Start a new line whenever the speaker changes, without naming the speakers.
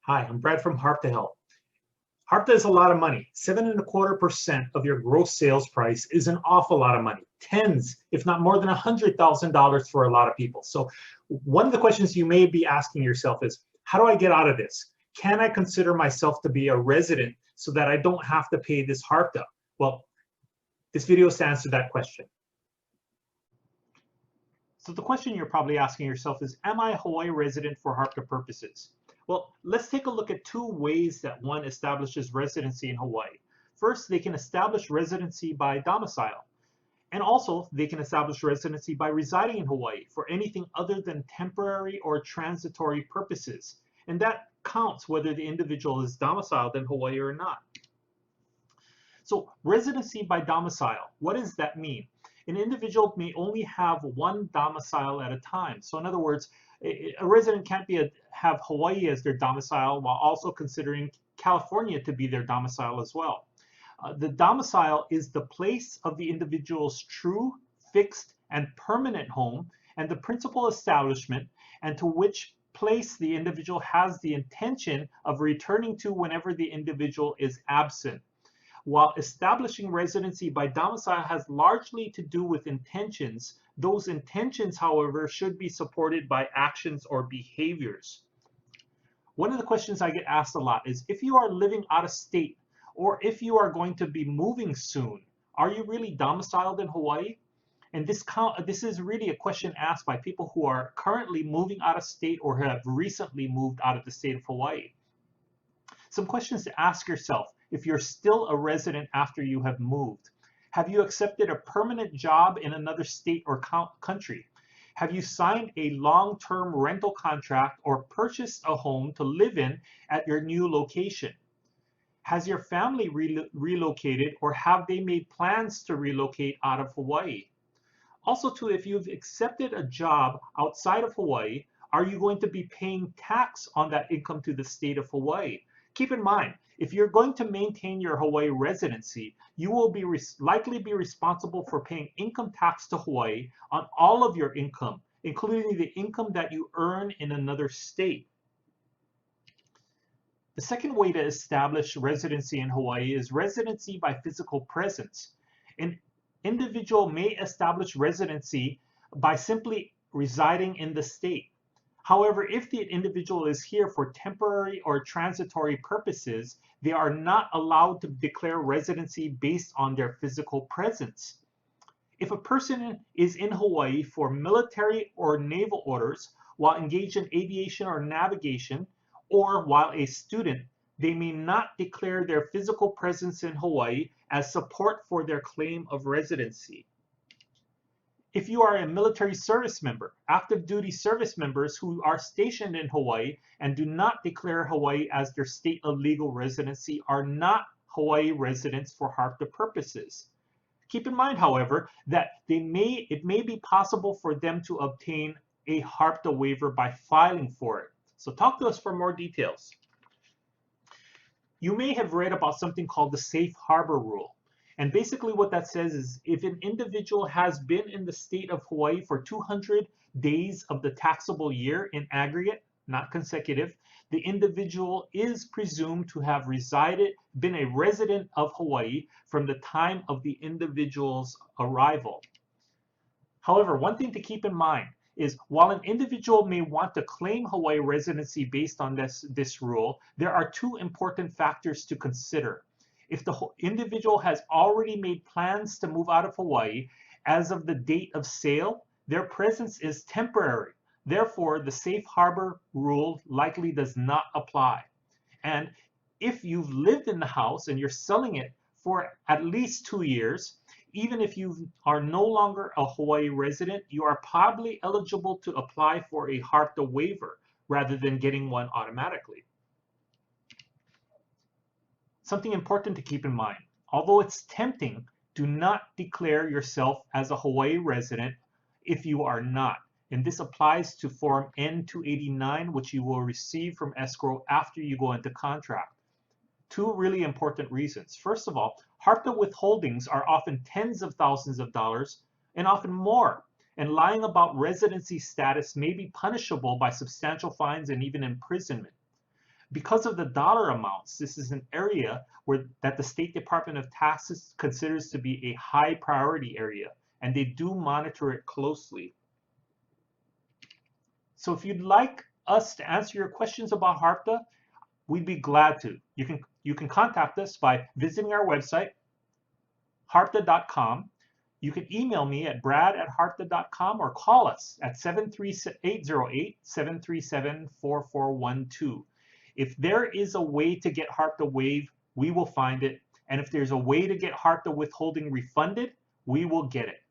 Hi, I'm Brad from HARPTA Help. HARPTA is a lot of money. 7.25% of your gross sales price is an awful lot of money. Tens, if not more than $100,000 for a lot of people. So one of the questions you may be asking yourself is, how do I get out of this? Can I consider myself to be a resident so that I don't have to pay this HARPTA? Well, this video is to answer that question. So the question you're probably asking yourself is, am I a Hawaii resident for HARPTA purposes? Well, let's take a look at two ways that one establishes residency in Hawaii. First, they can establish residency by domicile. And also, they can establish residency by residing in Hawaii for anything other than temporary or transitory purposes. And that counts whether the individual is domiciled in Hawaii or not. So residency by domicile, what does that mean? An individual may only have one domicile at a time. So in other words, a resident can't have Hawaii as their domicile while also considering California to be their domicile as well. The domicile is the place of the individual's true, fixed, and permanent home and the principal establishment, and to which place the individual has the intention of returning to whenever the individual is absent. While establishing residency by domicile has largely to do with intentions, those intentions, however, should be supported by actions or behaviors. One of the questions I get asked a lot is, if you are living out of state or if you are going to be moving soon, are you really domiciled in Hawaii? And this is really a question asked by people who are currently moving out of state or have recently moved out of the state of Hawaii. Some questions to ask yourself if you're still a resident after you have moved. Have you accepted a permanent job in another state or country? Have you signed a long-term rental contract or purchased a home to live in at your new location? Has your family relocated, or have they made plans to relocate out of Hawaii? Also, too, if you've accepted a job outside of Hawaii, are you going to be paying tax on that income to the state of Hawaii? Keep in mind, if you're going to maintain your Hawaii residency, you will likely be responsible for paying income tax to Hawaii on all of your income, including the income that you earn in another state. The second way to establish residency in Hawaii is residency by physical presence. An individual may establish residency by simply residing in the state. However, if the individual is here for temporary or transitory purposes, they are not allowed to declare residency based on their physical presence. If a person is in Hawaii for military or naval orders while engaged in aviation or navigation, or while a student, they may not declare their physical presence in Hawaii as support for their claim of residency. If you are a military service member, active duty service members who are stationed in Hawaii and do not declare Hawaii as their state of legal residency are not Hawaii residents for HARPTA purposes. Keep in mind, however, that it may be possible for them to obtain a HARPTA waiver by filing for it. So talk to us for more details. You may have read about something called the safe harbor rule. And basically what that says is, if an individual has been in the state of Hawaii for 200 days of the taxable year in aggregate, not consecutive, the individual is presumed to have been a resident of Hawaii from the time of the individual's arrival. However, one thing to keep in mind is, while an individual may want to claim Hawaii residency based on this rule, there are two important factors to consider. If the individual has already made plans to move out of Hawaii as of the date of sale, their presence is temporary. Therefore, the safe harbor rule likely does not apply. And if you've lived in the house and you're selling it for at least 2 years, even if you are no longer a Hawaii resident, you are probably eligible to apply for a HARPTA waiver rather than getting one automatically. Something important to keep in mind, although it's tempting, do not declare yourself as a Hawaii resident if you are not. And this applies to Form N-289, which you will receive from escrow after you go into contract. Two really important reasons. First of all, HARPTA withholdings are often tens of thousands of dollars and often more. And lying about residency status may be punishable by substantial fines and even imprisonment. Because of the dollar amounts, this is an area that the State Department of Taxes considers to be a high priority area, and they do monitor it closely. So if you'd like us to answer your questions about HARPTA, we'd be glad to. You can contact us by visiting our website, harpta.com. You can email me at brad@harpta.com or call us at 808-737-4412. If there is a way to get HARPTA waived, we will find it. And if there's a way to get HARPTA withholding refunded, we will get it.